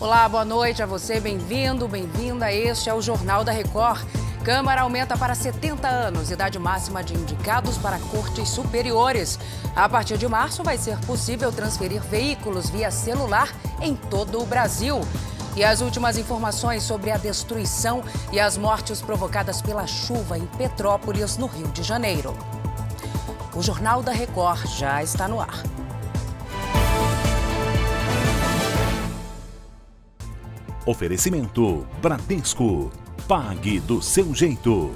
Olá, boa noite a você, bem-vindo, bem-vinda. Este é o Jornal da Record. Câmara aumenta para 70 anos, idade máxima de indicados para cortes superiores. A partir de março vai ser possível transferir veículos via celular em todo o Brasil. E as últimas informações sobre a destruição e as mortes provocadas pela chuva em Petrópolis, no Rio de Janeiro. O Jornal da Record já está no ar. Oferecimento Bradesco. Pague do seu jeito.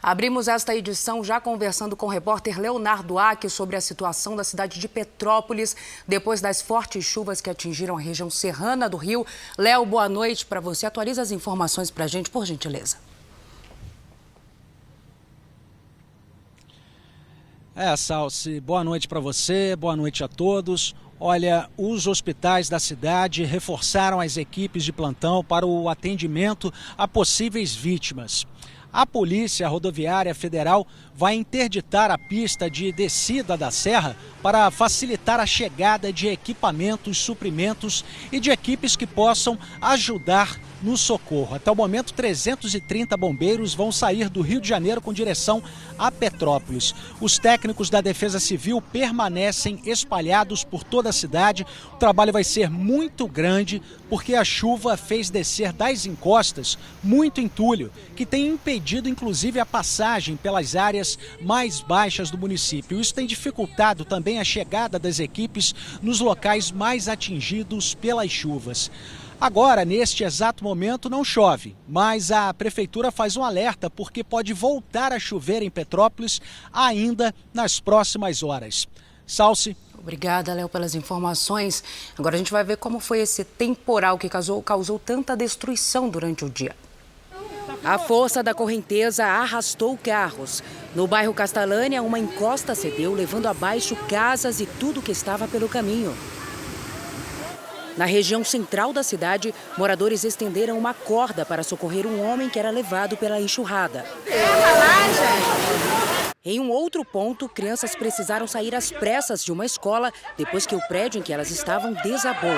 Abrimos esta edição já conversando com o repórter Leonardo Aque sobre a situação da cidade de Petrópolis depois das fortes chuvas que atingiram a região serrana do Rio. Léo, boa noite para você. Atualiza as informações para a gente, por gentileza. Salsi, boa noite para você, boa noite a todos. Olha, os hospitais da cidade reforçaram as equipes de plantão para o atendimento a possíveis vítimas. A Polícia Rodoviária Federal vai interditar a pista de descida da serra para facilitar a chegada de equipamentos, suprimentos e de equipes que possam ajudar no socorro. Até o momento, 330 bombeiros vão sair do Rio de Janeiro com direção a Petrópolis. Os técnicos da Defesa Civil permanecem espalhados por toda a cidade. O trabalho vai ser muito grande porque a chuva fez descer das encostas muito entulho, que tem impedido inclusive a passagem pelas áreas mais baixas do município. Isso tem dificultado também a chegada das equipes nos locais mais atingidos pelas chuvas. Agora, neste exato momento, não chove, mas a prefeitura faz um alerta porque pode voltar a chover em Petrópolis ainda nas próximas horas. Salsi. Obrigada, Léo, pelas informações. Agora a gente vai ver como foi esse temporal que causou tanta destruição durante o dia. A força da correnteza arrastou carros. No bairro Castelânia, uma encosta cedeu, levando abaixo casas e tudo que estava pelo caminho. Na região central da cidade, moradores estenderam uma corda para socorrer um homem que era levado pela enxurrada. Em um outro ponto, crianças precisaram sair às pressas de uma escola depois que o prédio em que elas estavam desabou.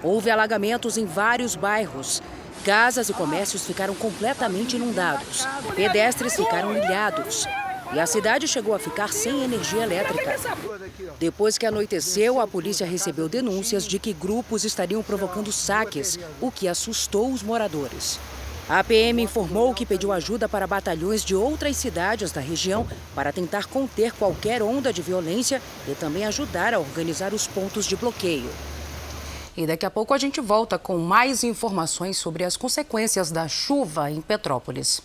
Houve alagamentos em vários bairros. Casas e comércios ficaram completamente inundados. Pedestres ficaram ilhados. E a cidade chegou a ficar sem energia elétrica. Depois que anoiteceu, a polícia recebeu denúncias de que grupos estariam provocando saques, o que assustou os moradores. A PM informou que pediu ajuda para batalhões de outras cidades da região para tentar conter qualquer onda de violência e também ajudar a organizar os pontos de bloqueio. E daqui a pouco a gente volta com mais informações sobre as consequências da chuva em Petrópolis.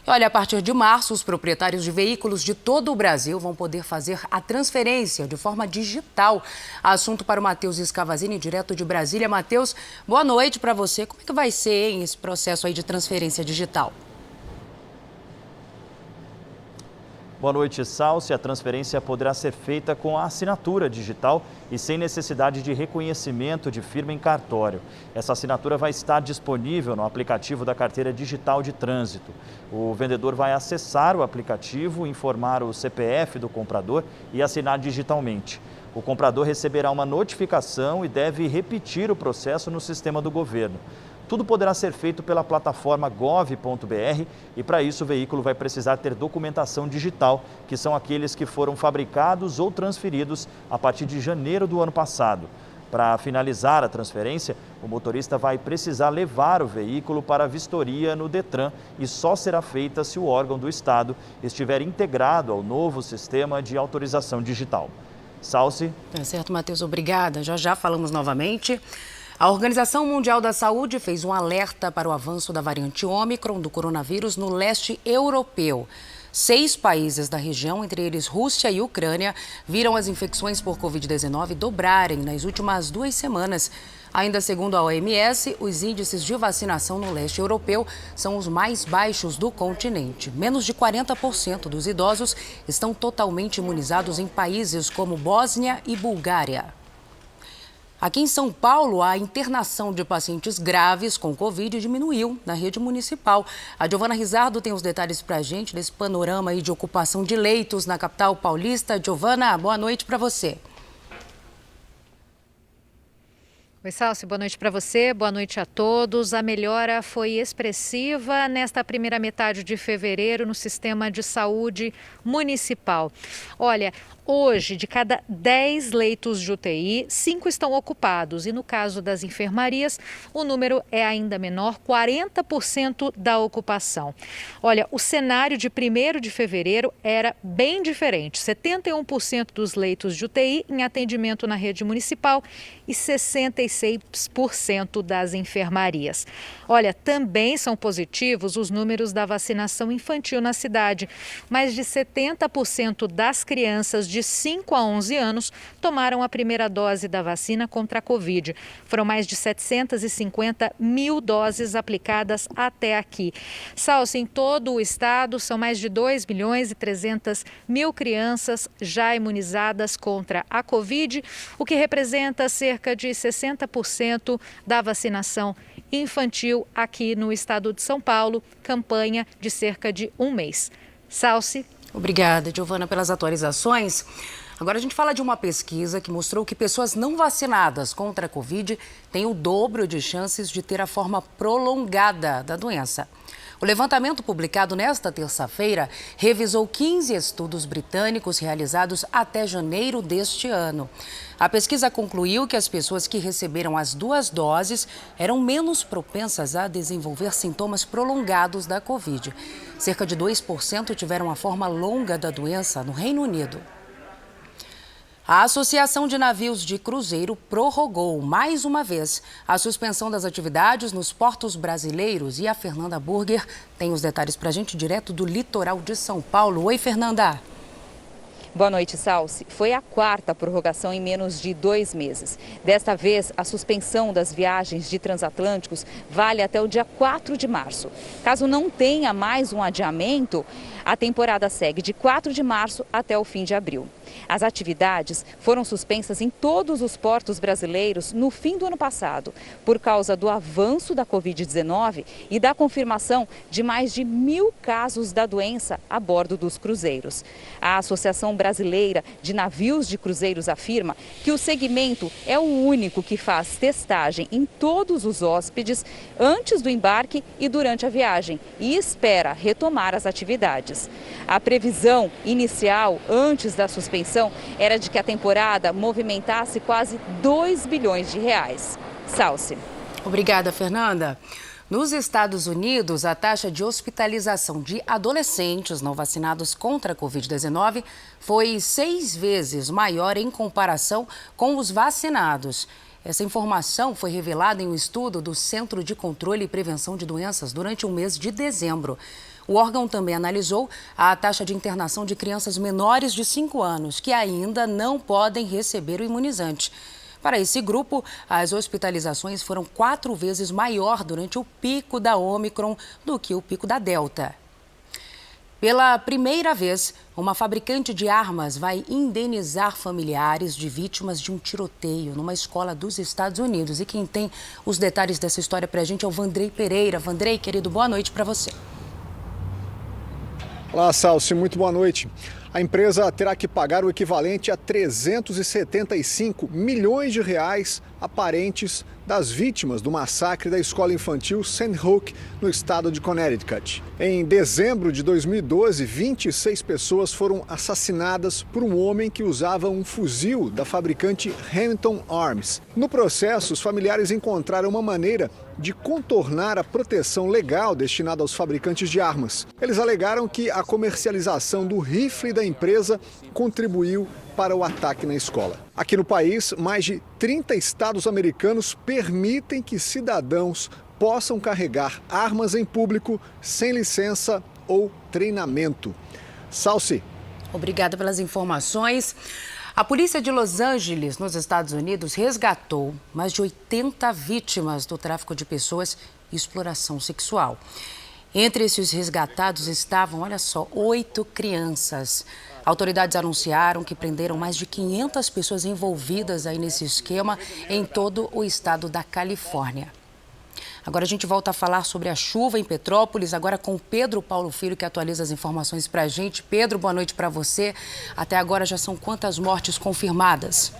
Olha, a partir de março, os proprietários de veículos de todo o Brasil vão poder fazer a transferência de forma digital. Assunto para o Matheus Escavazini, direto de Brasília. Matheus, boa noite para você. Como é que vai ser, hein, esse processo aí de transferência digital? Boa noite, Salsi. A transferência poderá ser feita com a assinatura digital e sem necessidade de reconhecimento de firma em cartório. Essa assinatura vai estar disponível no aplicativo da Carteira Digital de Trânsito. O vendedor vai acessar o aplicativo, informar o CPF do comprador e assinar digitalmente. O comprador receberá uma notificação e deve repetir o processo no sistema do governo. Tudo poderá ser feito pela plataforma gov.br e, para isso, o veículo vai precisar ter documentação digital, que são aqueles que foram fabricados ou transferidos a partir de janeiro do ano passado. Para finalizar a transferência, o motorista vai precisar levar o veículo para a vistoria no Detran e só será feita se o órgão do Estado estiver integrado ao novo sistema de autorização digital. Salsi. Tá certo, Matheus, obrigada. Já falamos novamente. A Organização Mundial da Saúde fez um alerta para o avanço da variante Ômicron do coronavírus no leste europeu. 6 países da região, entre eles Rússia e Ucrânia, viram as infecções por Covid-19 dobrarem nas últimas 2 semanas. Ainda segundo a OMS, os índices de vacinação no leste europeu são os mais baixos do continente. Menos de 40% dos idosos estão totalmente imunizados em países como Bósnia e Bulgária. Aqui em São Paulo, a internação de pacientes graves com Covid diminuiu na rede municipal. A Giovana Rizardo tem os detalhes para a gente desse panorama aí de ocupação de leitos na capital paulista. Giovana, boa noite para você. Oi, Salsi, boa noite para você, boa noite a todos. A melhora foi expressiva nesta primeira metade de fevereiro no sistema de saúde municipal. Olha, hoje, de cada 10 leitos de UTI, 5 estão ocupados e no caso das enfermarias, o número é ainda menor, 40% da ocupação. Olha, o cenário de 1º de fevereiro era bem diferente, 71% dos leitos de UTI em atendimento na rede municipal e 66% das enfermarias. Olha, também são positivos os números da vacinação infantil na cidade. Mais de 70% das crianças de 5 a 11 anos tomaram a primeira dose da vacina contra a Covid. Foram mais de 750 mil doses aplicadas até aqui. Salsi, em todo o estado, são mais de 2.300.000 crianças já imunizadas contra a Covid, o que representa cerca de 60% da vacinação infantil aqui no estado de São Paulo, campanha de cerca de um mês. Salsi. Obrigada, Giovana, pelas atualizações. Agora a gente fala de uma pesquisa que mostrou que pessoas não vacinadas contra a Covid têm o dobro de chances de ter a forma prolongada da doença. O levantamento publicado nesta terça-feira revisou 15 estudos britânicos realizados até janeiro deste ano. A pesquisa concluiu que as pessoas que receberam as 2 doses eram menos propensas a desenvolver sintomas prolongados da Covid. Cerca de 2% tiveram a forma longa da doença no Reino Unido. A Associação de Navios de Cruzeiro prorrogou mais uma vez a suspensão das atividades nos portos brasileiros e a Fernanda Burger tem os detalhes para a gente direto do litoral de São Paulo. Oi, Fernanda. Boa noite, Salsi. Foi a 4ª prorrogação em menos de 2 meses. Desta vez, a suspensão das viagens de transatlânticos vale até o dia 4 de março. Caso não tenha mais um adiamento, a temporada segue de 4 de março até o fim de abril. As atividades foram suspensas em todos os portos brasileiros no fim do ano passado, por causa do avanço da Covid-19 e da confirmação de mais de 1.000 casos da doença a bordo dos cruzeiros. A Associação Brasileira de Navios de Cruzeiros afirma que o segmento é o único que faz testagem em todos os hóspedes antes do embarque e durante a viagem e espera retomar as atividades. A previsão inicial, antes da suspensão, era de que a temporada movimentasse quase 2 bilhões de reais. Salsi. Obrigada, Fernanda. Nos Estados Unidos, a taxa de hospitalização de adolescentes não vacinados contra a Covid-19 foi 6 vezes maior em comparação com os vacinados. Essa informação foi revelada em um estudo do Centro de Controle e Prevenção de Doenças durante o mês de dezembro. O órgão também analisou a taxa de internação de crianças menores de 5 anos, que ainda não podem receber o imunizante. Para esse grupo, as hospitalizações foram 4 vezes maior durante o pico da Ômicron do que o pico da Delta. Pela primeira vez, uma fabricante de armas vai indenizar familiares de vítimas de um tiroteio numa escola dos Estados Unidos. E quem tem os detalhes dessa história para a gente é o Vandrei Pereira. Vandrei, querido, boa noite para você. Olá, Salsi, muito boa noite. A empresa terá que pagar o equivalente a 375 milhões de reais a parentes das vítimas do massacre da escola infantil St. Hook, no estado de Connecticut. Em dezembro de 2012, 26 pessoas foram assassinadas por um homem que usava um fuzil da fabricante Remington Arms. No processo, os familiares encontraram uma maneira de contornar a proteção legal destinada aos fabricantes de armas. Eles alegaram que a comercialização do rifle da empresa contribuiu para o ataque na escola. Aqui no país, mais de 30 estados americanos permitem que cidadãos possam carregar armas em público sem licença ou treinamento. Salsi. Obrigada pelas informações. A polícia de Los Angeles, nos Estados Unidos, resgatou mais de 80 vítimas do tráfico de pessoas e exploração sexual. Entre esses resgatados estavam, olha só, 8 crianças. Autoridades anunciaram que prenderam mais de 500 pessoas envolvidas aí nesse esquema em todo o estado da Califórnia. Agora a gente volta a falar sobre a chuva em Petrópolis, agora com o Pedro Paulo Filho, que atualiza as informações para a gente. Pedro, boa noite para você. Até agora já são quantas mortes confirmadas?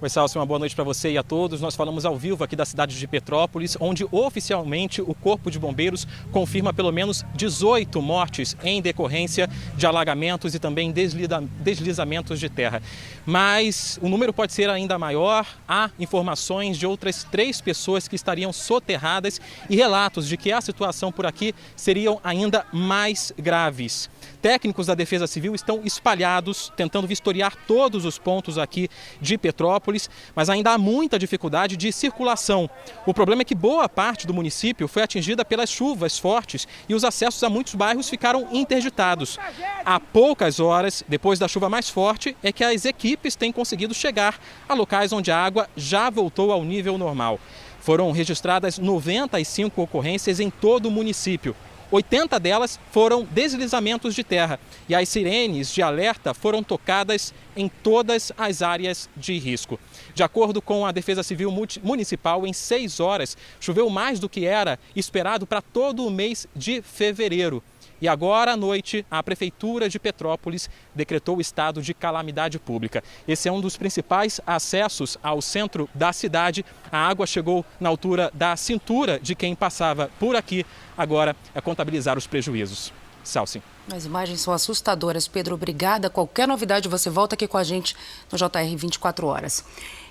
Oi, Salsi, uma boa noite para você e a todos. Nós falamos ao vivo aqui da cidade de Petrópolis, onde oficialmente o Corpo de Bombeiros confirma pelo menos 18 mortes em decorrência de alagamentos e também deslizamentos de terra. Mas o número pode ser ainda maior. Há informações de outras 3 pessoas que estariam soterradas e relatos de que a situação por aqui seriam ainda mais graves. Técnicos da Defesa Civil estão espalhados, tentando vistoriar todos os pontos aqui de Petrópolis, mas ainda há muita dificuldade de circulação. O problema é que boa parte do município foi atingida pelas chuvas fortes e os acessos a muitos bairros ficaram interditados. Há poucas horas, depois da chuva mais forte, é que as equipes têm conseguido chegar a locais onde a água já voltou ao nível normal. Foram registradas 95 ocorrências em todo o município. 80 delas foram deslizamentos de terra e as sirenes de alerta foram tocadas em todas as áreas de risco. De acordo com a Defesa Civil Municipal, em 6 horas choveu mais do que era esperado para todo o mês de fevereiro. E agora à noite, a Prefeitura de Petrópolis decretou o estado de calamidade pública. Esse é um dos principais acessos ao centro da cidade. A água chegou na altura da cintura de quem passava por aqui. Agora é contabilizar os prejuízos. Salsi. As imagens são assustadoras. Pedro, obrigada. Qualquer novidade, você volta aqui com a gente no JR 24 horas.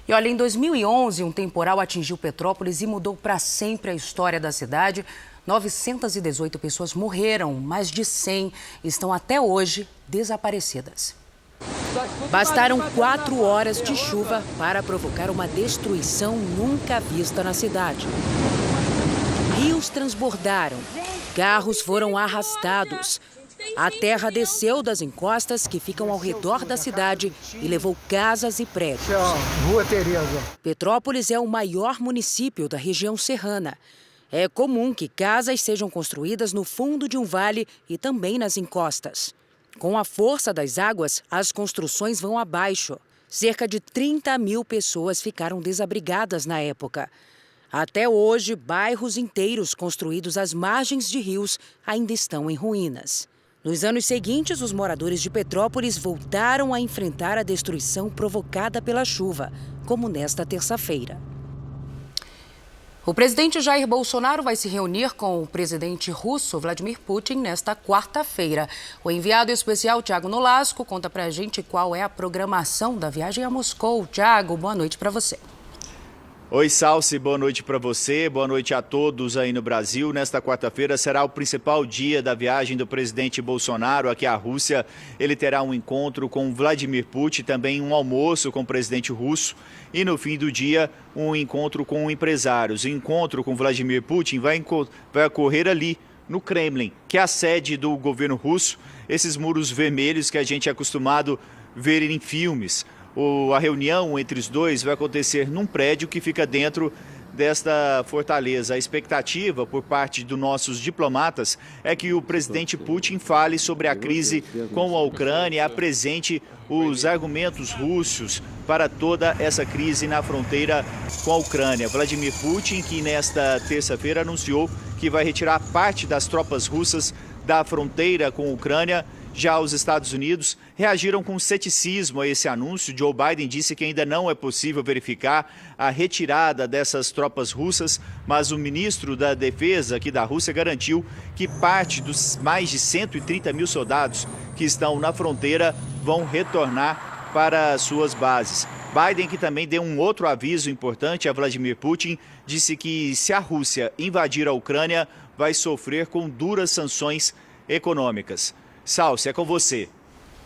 E olha, em 2011, um temporal atingiu Petrópolis e mudou para sempre a história da cidade. 918 pessoas morreram, mais de 100 estão até hoje desaparecidas. Bastaram 4 horas de chuva para provocar uma destruição nunca vista na cidade. Rios transbordaram, carros foram arrastados. A terra desceu das encostas que ficam ao redor da cidade e levou casas e prédios. Rua Tereza. Petrópolis é o maior município da região serrana. É comum que casas sejam construídas no fundo de um vale e também nas encostas. Com a força das águas, as construções vão abaixo. Cerca de 30 mil pessoas ficaram desabrigadas na época. Até hoje, bairros inteiros construídos às margens de rios ainda estão em ruínas. Nos anos seguintes, os moradores de Petrópolis voltaram a enfrentar a destruição provocada pela chuva, como nesta terça-feira. O presidente Jair Bolsonaro vai se reunir com o presidente russo Vladimir Putin nesta quarta-feira. O enviado especial Tiago Nolasco conta pra gente qual é a programação da viagem a Moscou. Tiago, boa noite para você. Oi, Salsi, boa noite para você, boa noite a todos aí no Brasil. Nesta quarta-feira será o principal dia da viagem do presidente Bolsonaro aqui à Rússia. Ele terá um encontro com Vladimir Putin, também um almoço com o presidente russo e no fim do dia um encontro com empresários. O encontro com Vladimir Putin vai ocorrer ali no Kremlin, que é a sede do governo russo, esses muros vermelhos que a gente é acostumado a ver em filmes. A reunião entre os dois vai acontecer num prédio que fica dentro desta fortaleza. A expectativa por parte dos nossos diplomatas é que o presidente Putin fale sobre a crise com a Ucrânia e apresente os argumentos russos para toda essa crise na fronteira com a Ucrânia. Vladimir Putin, que nesta terça-feira anunciou que vai retirar parte das tropas russas da fronteira com a Ucrânia. Já os Estados Unidos reagiram com ceticismo a esse anúncio. Joe Biden disse que ainda não é possível verificar a retirada dessas tropas russas, mas o ministro da Defesa aqui da Rússia garantiu que parte dos mais de 130 mil soldados que estão na fronteira vão retornar para suas bases. Biden, que também deu um outro aviso importante a Vladimir Putin, disse que se a Rússia invadir a Ucrânia, vai sofrer com duras sanções econômicas. Salsi, é com você.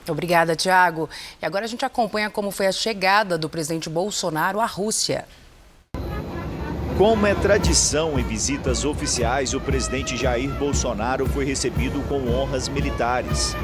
Obrigada, Tiago. E agora a gente acompanha como foi a chegada do presidente Bolsonaro à Rússia. Como é tradição em visitas oficiais, o presidente Jair Bolsonaro foi recebido com honras militares.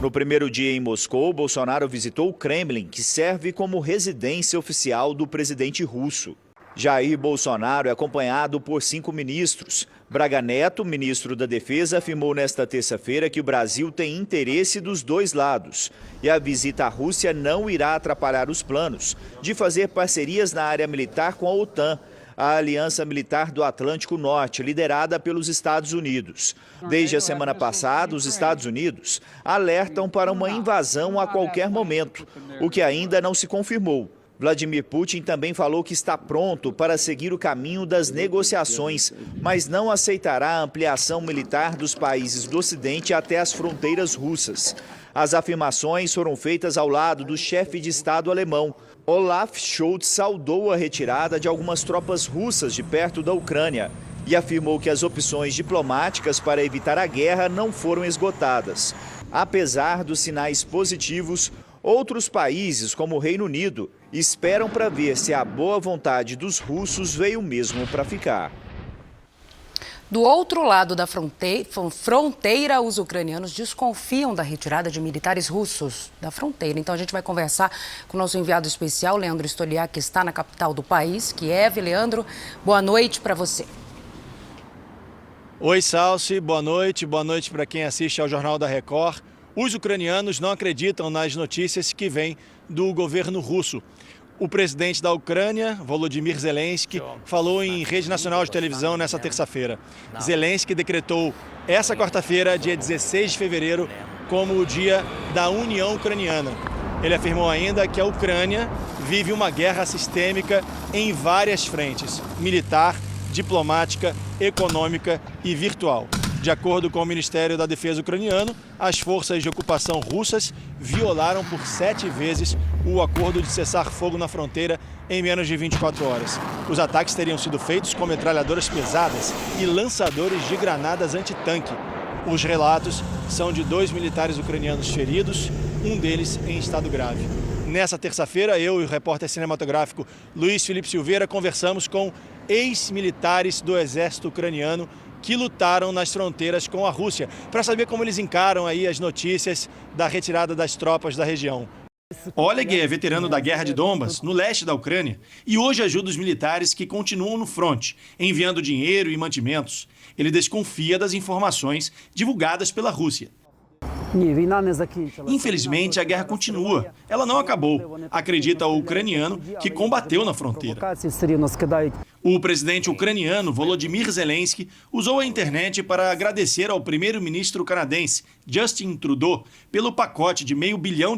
No primeiro dia em Moscou, Bolsonaro visitou o Kremlin, que serve como residência oficial do presidente russo. Jair Bolsonaro é acompanhado por 5 ministros. Braga Neto, ministro da Defesa, afirmou nesta terça-feira que o Brasil tem interesse dos dois lados e a visita à Rússia não irá atrapalhar os planos de fazer parcerias na área militar com a OTAN, a Aliança Militar do Atlântico Norte, liderada pelos Estados Unidos. Desde a semana passada, os Estados Unidos alertam para uma invasão a qualquer momento, o que ainda não se confirmou. Vladimir Putin também falou que está pronto para seguir o caminho das negociações, mas não aceitará a ampliação militar dos países do Ocidente até as fronteiras russas. As afirmações foram feitas ao lado do chefe de Estado alemão. Olaf Scholz saudou a retirada de algumas tropas russas de perto da Ucrânia e afirmou que as opções diplomáticas para evitar a guerra não foram esgotadas. Apesar dos sinais positivos, outros países, como o Reino Unido, esperam para ver se a boa vontade dos russos veio mesmo para ficar. Do outro lado da fronteira, os ucranianos desconfiam da retirada de militares russos da fronteira. Então a gente vai conversar com o nosso enviado especial, Leandro Stoliar, que está na capital do país, Kiev. Leandro, boa noite para você. Oi, Salsi, boa noite para quem assiste ao Jornal da Record. Os ucranianos não acreditam nas notícias que vêm do governo russo. O presidente da Ucrânia, Volodymyr Zelensky, falou em rede nacional de televisão nessa terça-feira. Zelensky decretou essa quarta-feira, dia 16 de fevereiro, como o Dia da União Ucraniana. Ele afirmou ainda que a Ucrânia vive uma guerra sistêmica em várias frentes: militar, diplomática, econômica e virtual. De acordo com o Ministério da Defesa ucraniano, as forças de ocupação russas violaram por 7 vezes o acordo de cessar-fogo na fronteira em menos de 24 horas. Os ataques teriam sido feitos com metralhadoras pesadas e lançadores de granadas antitanque. Os relatos são de 2 militares ucranianos feridos, um deles em estado grave. Nessa terça-feira, eu e o repórter cinematográfico Luiz Felipe Silveira conversamos com ex-militares do exército ucraniano que lutaram nas fronteiras com a Rússia, para saber como eles encaram aí as notícias da retirada das tropas da região. Oleg é veterano da Guerra de Donbas, no leste da Ucrânia, e hoje ajuda os militares que continuam no fronte, enviando dinheiro e mantimentos. Ele desconfia das informações divulgadas pela Rússia. Infelizmente, a guerra continua. Ela não acabou, acredita o ucraniano que combateu na fronteira. O presidente ucraniano, Volodymyr Zelensky, usou a internet para agradecer ao primeiro-ministro canadense, Justin Trudeau, pelo pacote de $500 milhão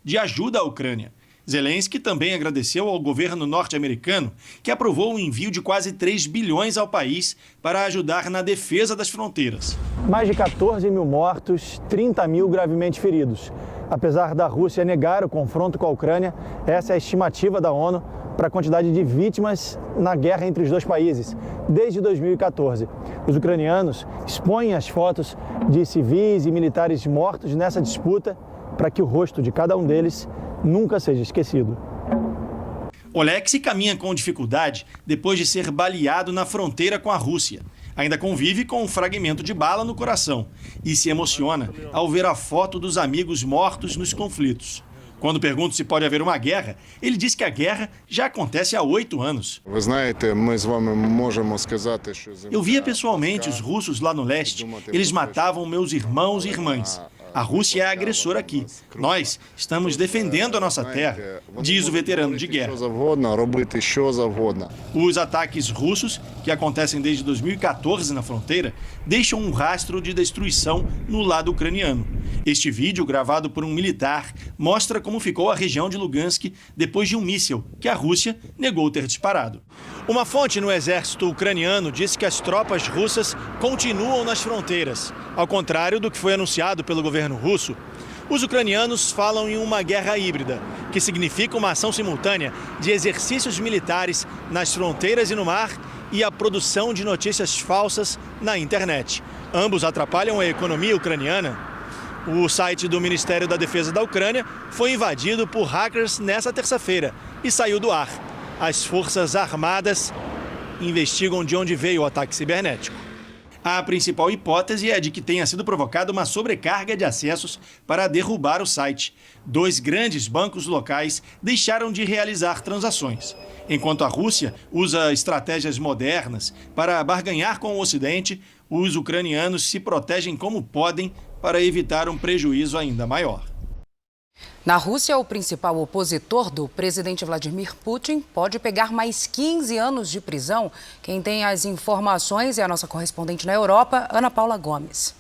de ajuda à Ucrânia. Zelensky também agradeceu ao governo norte-americano, que aprovou o envio de quase 3 bilhões ao país para ajudar na defesa das fronteiras. Mais de 14 mil mortos, 30 mil gravemente feridos. Apesar da Rússia negar o confronto com a Ucrânia, essa é a estimativa da ONU para a quantidade de vítimas na guerra entre os dois países, desde 2014. Os ucranianos expõem as fotos de civis e militares mortos nessa disputa para que o rosto de cada um deles nunca seja esquecido. Oleksiy caminha com dificuldade depois de ser baleado na fronteira com a Rússia. Ainda convive com um fragmento de bala no coração e se emociona ao ver a foto dos amigos mortos nos conflitos. Quando pergunto se pode haver uma guerra, ele diz que a guerra já acontece há 8 anos. Eu via pessoalmente os russos lá no leste. Eles matavam meus irmãos e irmãs. A Rússia é a agressora aqui. Nós estamos defendendo a nossa terra, diz o veterano de guerra. Os ataques russos, que acontecem desde 2014 na fronteira, deixam um rastro de destruição no lado ucraniano. Este vídeo, gravado por um militar, mostra como ficou a região de Lugansk depois de um míssil que a Rússia negou ter disparado. Uma fonte no exército ucraniano disse que as tropas russas continuam nas fronteiras. Ao contrário do que foi anunciado pelo governo russo, os ucranianos falam em uma guerra híbrida, que significa uma ação simultânea de exercícios militares nas fronteiras e no mar e a produção de notícias falsas na internet. Ambos atrapalham a economia ucraniana. O site do Ministério da Defesa da Ucrânia foi invadido por hackers nessa terça-feira e saiu do ar. As Forças Armadas investigam de onde veio o ataque cibernético. A principal hipótese é de que tenha sido provocada uma sobrecarga de acessos para derrubar o site. 2 grandes bancos locais deixaram de realizar transações. Enquanto a Rússia usa estratégias modernas para barganhar com o Ocidente, os ucranianos se protegem como podem para evitar um prejuízo ainda maior. Na Rússia, o principal opositor do presidente Vladimir Putin pode pegar mais 15 anos de prisão. Quem tem as informações é a nossa correspondente na Europa, Ana Paula Gomes.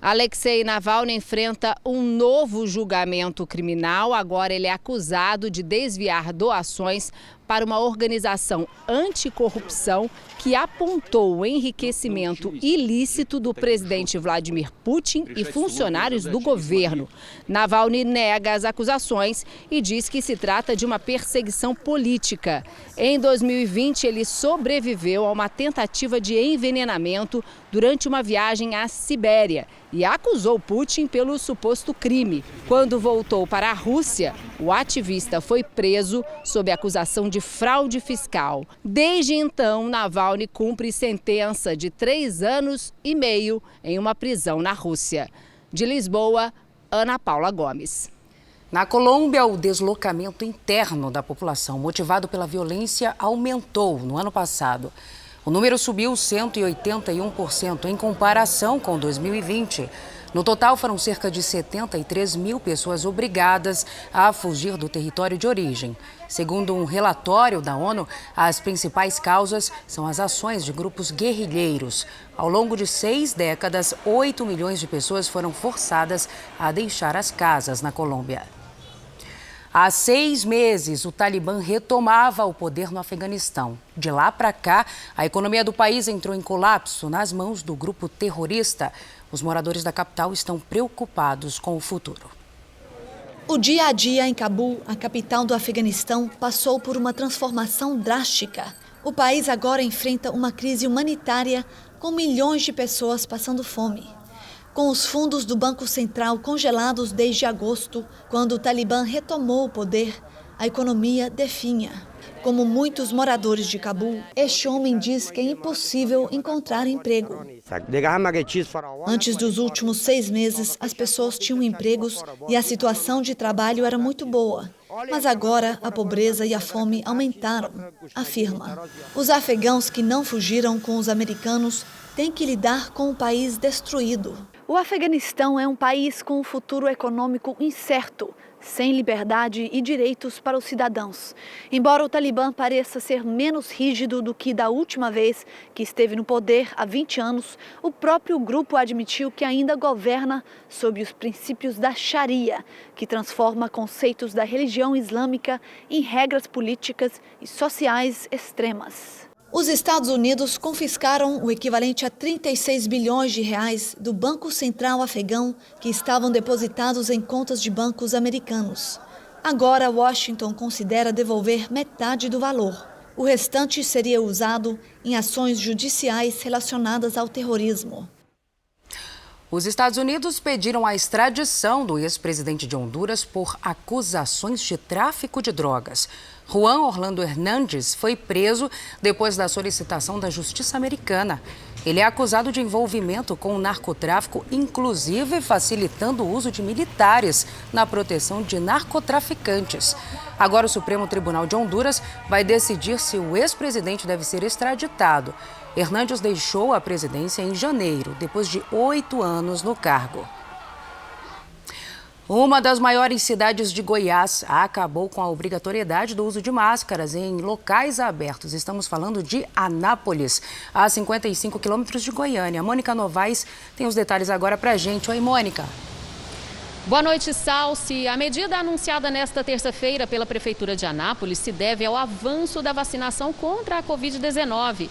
Alexei Navalny enfrenta um novo julgamento criminal. Agora ele é acusado de desviar doações para uma organização anticorrupção que apontou o enriquecimento ilícito do presidente Vladimir Putin e funcionários do governo. Navalny nega as acusações e diz que se trata de uma perseguição política. Em 2020, ele sobreviveu a uma tentativa de envenenamento durante uma viagem à Sibéria e acusou Putin pelo suposto crime. Quando voltou para a Rússia, o ativista foi preso sob acusação de fraude fiscal. Desde então, Navalny cumpre sentença de 3 anos e meio em uma prisão na Rússia. De Lisboa, Ana Paula Gomes. Na Colômbia, o deslocamento interno da população motivado pela violência aumentou no ano passado. O número subiu 181% em comparação com 2020. No total, foram cerca de 73 mil pessoas obrigadas a fugir do território de origem. Segundo um relatório da ONU, as principais causas são as ações de grupos guerrilheiros. Ao longo de 6 décadas, 8 milhões de pessoas foram forçadas a deixar as casas na Colômbia. Há 6 meses, o Talibã retomava o poder no Afeganistão. De lá para cá, a economia do país entrou em colapso nas mãos do grupo terrorista. Os moradores da capital estão preocupados com o futuro. O dia a dia em Cabul, a capital do Afeganistão, passou por uma transformação drástica. O país agora enfrenta uma crise humanitária com milhões de pessoas passando fome. Com os fundos do Banco Central congelados desde agosto, quando o Talibã retomou o poder, a economia definha. Como muitos moradores de Cabul, este homem diz que é impossível encontrar emprego. Antes dos últimos 6 meses, as pessoas tinham empregos e a situação de trabalho era muito boa. Mas agora a pobreza e a fome aumentaram, afirma. Os afegãos que não fugiram com os americanos têm que lidar com o país destruído. O Afeganistão é um país com um futuro econômico incerto, sem liberdade e direitos para os cidadãos. Embora o Talibã pareça ser menos rígido do que da última vez que esteve no poder há 20 anos, o próprio grupo admitiu que ainda governa sob os princípios da Sharia, que transforma conceitos da religião islâmica em regras políticas e sociais extremas. Os Estados Unidos confiscaram o equivalente a 36 bilhões de reais do Banco Central afegão que estavam depositados em contas de bancos americanos. Agora, Washington considera devolver metade do valor. O restante seria usado em ações judiciais relacionadas ao terrorismo. Os Estados Unidos pediram a extradição do ex-presidente de Honduras por acusações de tráfico de drogas. Juan Orlando Hernández foi preso depois da solicitação da justiça americana. Ele é acusado de envolvimento com o narcotráfico, inclusive facilitando o uso de militares na proteção de narcotraficantes. Agora o Supremo Tribunal de Honduras vai decidir se o ex-presidente deve ser extraditado. Hernández deixou a presidência em janeiro, depois de 8 anos no cargo. Uma das maiores cidades de Goiás acabou com a obrigatoriedade do uso de máscaras em locais abertos. Estamos falando de Anápolis, a 55 quilômetros de Goiânia. Mônica Novaes tem os detalhes agora pra gente. Oi, Mônica. Boa noite, Salsi. A medida anunciada nesta terça-feira pela Prefeitura de Anápolis se deve ao avanço da vacinação contra a Covid-19.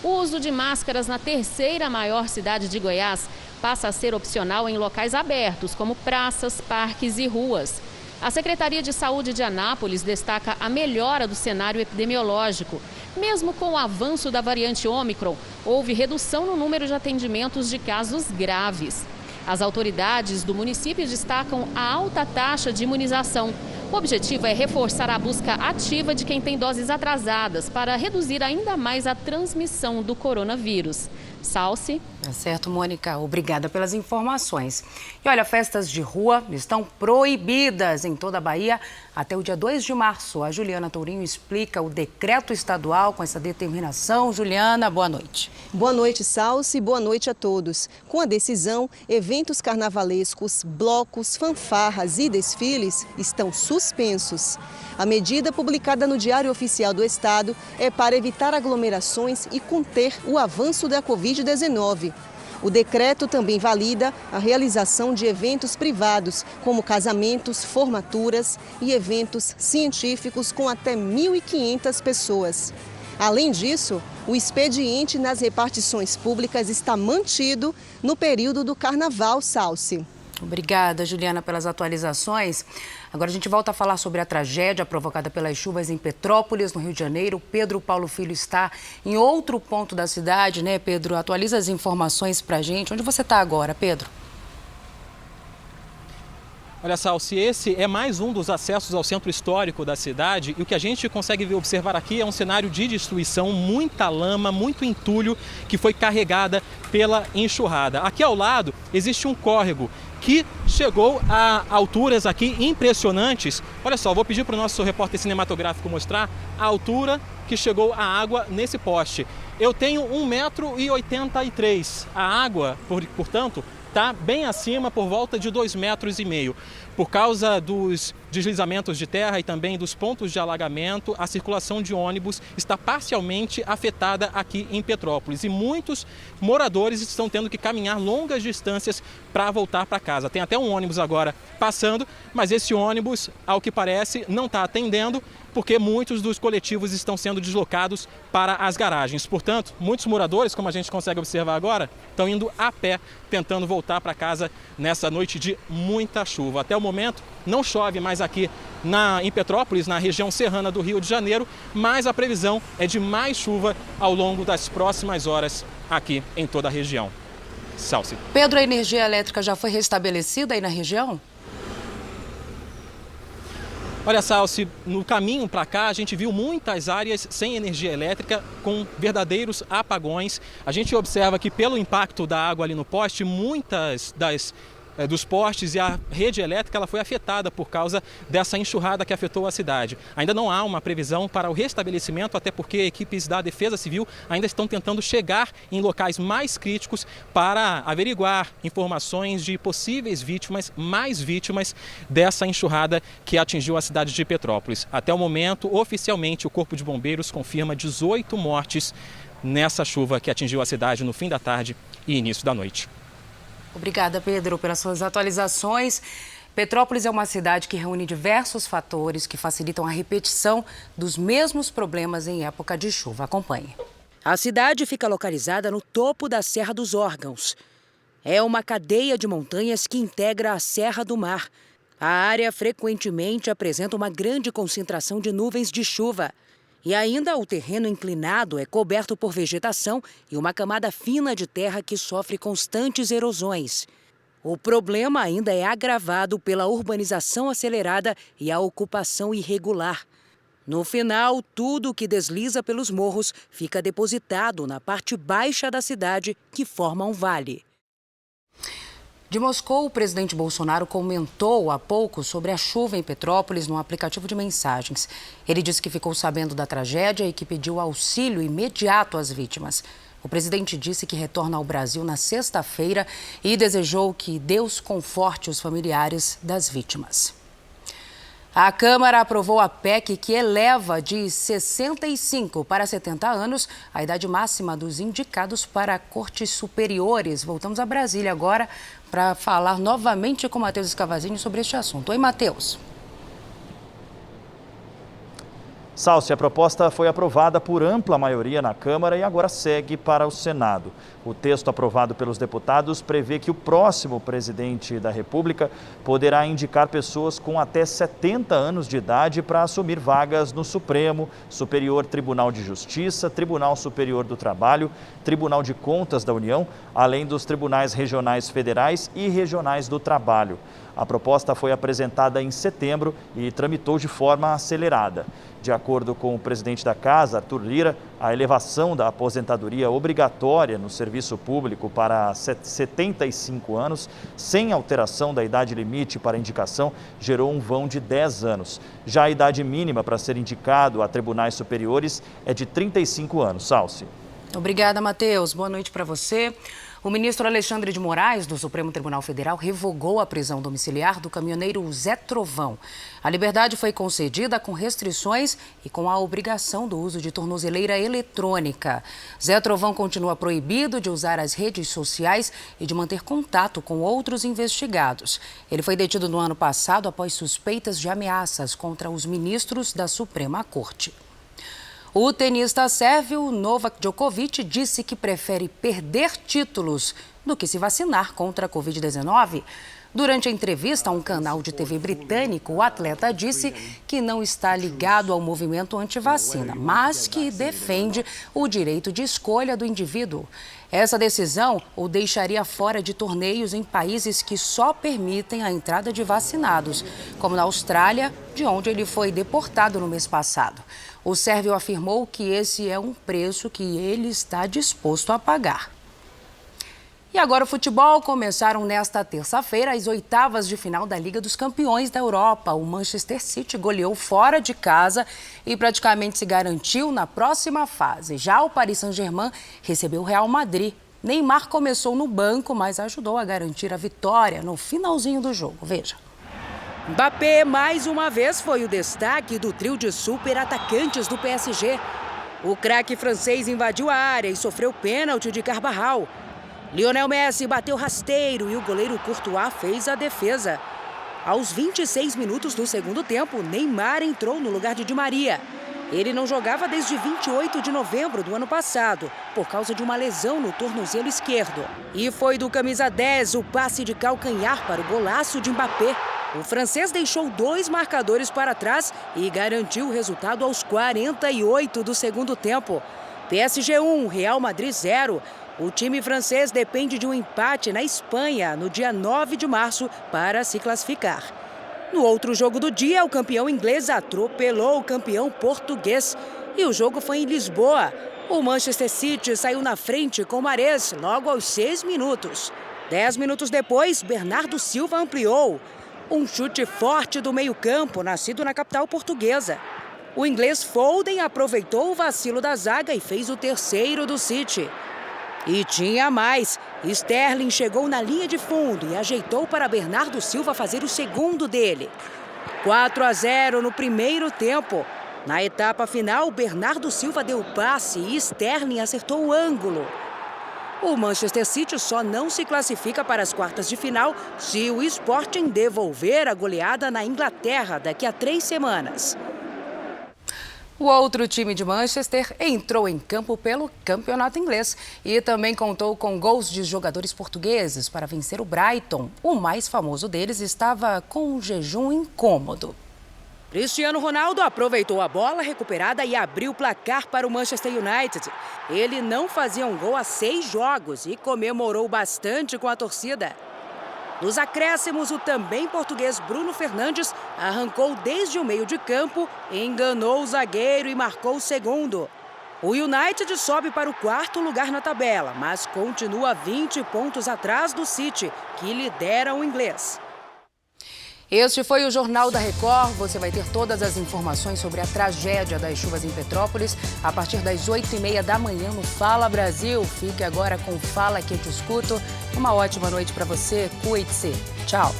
O uso de máscaras na terceira maior cidade de Goiás passa a ser opcional em locais abertos, como praças, parques e ruas. A Secretaria de Saúde de Anápolis destaca a melhora do cenário epidemiológico. Mesmo com o avanço da variante Ômicron, houve redução no número de atendimentos de casos graves. As autoridades do município destacam a alta taxa de imunização. O objetivo é reforçar a busca ativa de quem tem doses atrasadas para reduzir ainda mais a transmissão do coronavírus. Salsi. Tá certo, Mônica. Obrigada pelas informações. E olha, festas de rua estão proibidas em toda a Bahia até o dia 2 de março. A Juliana Tourinho explica o decreto estadual com essa determinação. Juliana, boa noite. Boa noite, Salsi. Boa noite a todos. Com a decisão, eventos carnavalescos, blocos, fanfarras e desfiles estão suspensos. A medida publicada no Diário Oficial do Estado é para evitar aglomerações e conter o avanço da Covid-19. O decreto também valida a realização de eventos privados, como casamentos, formaturas e eventos científicos com até 1.500 pessoas. Além disso, o expediente nas repartições públicas está mantido no período do Carnaval, Salsi. Obrigada, Juliana, pelas atualizações. Agora a gente volta a falar sobre a tragédia provocada pelas chuvas em Petrópolis, no Rio de Janeiro. Pedro Paulo Filho está em outro ponto da cidade, né, Pedro? Atualiza as informações pra gente. Onde você está agora, Pedro? Olha, Salsi, esse é mais um dos acessos ao centro histórico da cidade e o que a gente consegue observar aqui é um cenário de destruição, muita lama, muito entulho que foi carregada pela enxurrada. Aqui ao lado existe um córrego que chegou a alturas aqui impressionantes. Olha só, vou pedir para o nosso repórter cinematográfico mostrar a altura que chegou a água nesse poste. Eu tenho 1,83 m. A água, portanto, está bem acima, por volta de 2,5 metros. Por causa dos deslizamentos de terra e também dos pontos de alagamento, a circulação de ônibus está parcialmente afetada aqui em Petrópolis. E muitos moradores estão tendo que caminhar longas distâncias para voltar para casa. Tem até um ônibus agora passando, mas esse ônibus, ao que parece, não está atendendo, porque muitos dos coletivos estão sendo deslocados para as garagens. Portanto, muitos moradores, como a gente consegue observar agora, estão indo a pé, tentando voltar para casa nessa noite de muita chuva. Até o momento, não chove mais aqui em Petrópolis, na região serrana do Rio de Janeiro, mas a previsão é de mais chuva ao longo das próximas horas aqui em toda a região. Salsi. Pedro, a energia elétrica já foi restabelecida aí na região? Olha, Salsi, no caminho para cá a gente viu muitas áreas sem energia elétrica, com verdadeiros apagões. A gente observa que pelo impacto da água ali no poste, muitas dos postes e a rede elétrica ela foi afetada por causa dessa enxurrada que afetou a cidade. Ainda não há uma previsão para o restabelecimento, até porque equipes da Defesa Civil ainda estão tentando chegar em locais mais críticos para averiguar informações de possíveis vítimas, mais vítimas dessa enxurrada que atingiu a cidade de Petrópolis. Até o momento, oficialmente, o Corpo de Bombeiros confirma 18 mortes nessa chuva que atingiu a cidade no fim da tarde e início da noite. Obrigada, Pedro, pelas suas atualizações. Petrópolis é uma cidade que reúne diversos fatores que facilitam a repetição dos mesmos problemas em época de chuva. Acompanhe. A cidade fica localizada no topo da Serra dos Órgãos. É uma cadeia de montanhas que integra a Serra do Mar. A área frequentemente apresenta uma grande concentração de nuvens de chuva. E ainda o terreno inclinado é coberto por vegetação e uma camada fina de terra que sofre constantes erosões. O problema ainda é agravado pela urbanização acelerada e a ocupação irregular. No final, tudo que desliza pelos morros fica depositado na parte baixa da cidade, que forma um vale. De Moscou, o presidente Bolsonaro comentou há pouco sobre a chuva em Petrópolis no aplicativo de mensagens. Ele disse que ficou sabendo da tragédia e que pediu auxílio imediato às vítimas. O presidente disse que retorna ao Brasil na sexta-feira e desejou que Deus conforte os familiares das vítimas. A Câmara aprovou a PEC que eleva de 65 para 70 anos a idade máxima dos indicados para cortes superiores. Voltamos a Brasília agora para falar novamente com Matheus Escavazini sobre este assunto. Oi, Matheus. Salsi, a proposta foi aprovada por ampla maioria na Câmara e agora segue para o Senado. O texto aprovado pelos deputados prevê que o próximo presidente da República poderá indicar pessoas com até 70 anos de idade para assumir vagas no Supremo, Superior Tribunal de Justiça, Tribunal Superior do Trabalho, Tribunal de Contas da União, além dos tribunais regionais federais e regionais do trabalho. A proposta foi apresentada em setembro e tramitou de forma acelerada. De acordo com o presidente da Casa, Arthur Lira, a elevação da aposentadoria obrigatória no serviço público para 75 anos, sem alteração da idade limite para indicação, gerou um vão de 10 anos. Já a idade mínima para ser indicado a tribunais superiores é de 35 anos. Salce. Obrigada, Matheus. Boa noite para você. O ministro Alexandre de Moraes, do Supremo Tribunal Federal, revogou a prisão domiciliar do caminhoneiro Zé Trovão. A liberdade foi concedida com restrições e com a obrigação do uso de tornozeleira eletrônica. Zé Trovão continua proibido de usar as redes sociais e de manter contato com outros investigados. Ele foi detido no ano passado após suspeitas de ameaças contra os ministros da Suprema Corte. O tenista sérvio Novak Djokovic disse que prefere perder títulos do que se vacinar contra a Covid-19. Durante a entrevista a um canal de TV britânico, o atleta disse que não está ligado ao movimento anti-vacina, mas que defende o direito de escolha do indivíduo. Essa decisão o deixaria fora de torneios em países que só permitem a entrada de vacinados, como na Austrália, de onde ele foi deportado no mês passado. O sérvio afirmou que esse é um preço que ele está disposto a pagar. E agora o futebol. Começaram nesta terça-feira as oitavas de final da Liga dos Campeões da Europa. O Manchester City goleou fora de casa e praticamente se garantiu na próxima fase. Já o Paris Saint-Germain recebeu o Real Madrid. Neymar começou no banco, mas ajudou a garantir a vitória no finalzinho do jogo. Veja. Mbappé, mais uma vez, foi o destaque do trio de super atacantes do PSG. O craque francês invadiu a área e sofreu pênalti de Carvajal. Lionel Messi bateu rasteiro e o goleiro Courtois fez a defesa. Aos 26 minutos do segundo tempo, Neymar entrou no lugar de Di Maria. Ele não jogava desde 28 de novembro do ano passado, por causa de uma lesão no tornozelo esquerdo. E foi do camisa 10 o passe de calcanhar para o golaço de Mbappé. O francês deixou 2 marcadores para trás e garantiu o resultado aos 48 do segundo tempo. PSG 1, Real Madrid 0. O time francês depende de um empate na Espanha no dia 9 de março para se classificar. No outro jogo do dia, o campeão inglês atropelou o campeão português. E o jogo foi em Lisboa. O Manchester City saiu na frente com Mahrez logo aos 6 minutos. 10 minutos depois, Bernardo Silva ampliou. Um chute forte do meio-campo, nascido na capital portuguesa. O inglês Foden aproveitou o vacilo da zaga e fez o terceiro do City. E tinha mais. Sterling chegou na linha de fundo e ajeitou para Bernardo Silva fazer o segundo dele. 4-0 no primeiro tempo. Na etapa final, Bernardo Silva deu passe e Sterling acertou o ângulo. O Manchester City só não se classifica para as quartas de final se o Sporting devolver a goleada na Inglaterra daqui a 3 semanas. O outro time de Manchester entrou em campo pelo campeonato inglês e também contou com gols de jogadores portugueses para vencer o Brighton. O mais famoso deles estava com um jejum incômodo. Cristiano Ronaldo aproveitou a bola recuperada e abriu o placar para o Manchester United. Ele não fazia um gol há 6 jogos e comemorou bastante com a torcida. Nos acréscimos, o também português Bruno Fernandes arrancou desde o meio de campo, enganou o zagueiro e marcou o segundo. O United sobe para o 4º lugar na tabela, mas continua 20 pontos atrás do City, que lidera o inglês. Este foi o Jornal da Record. Você vai ter todas as informações sobre a tragédia das chuvas em Petrópolis a partir das 8h30 da manhã no Fala Brasil. Fique agora com Fala que eu te escuto. Uma ótima noite para você. Cuide-se. Tchau.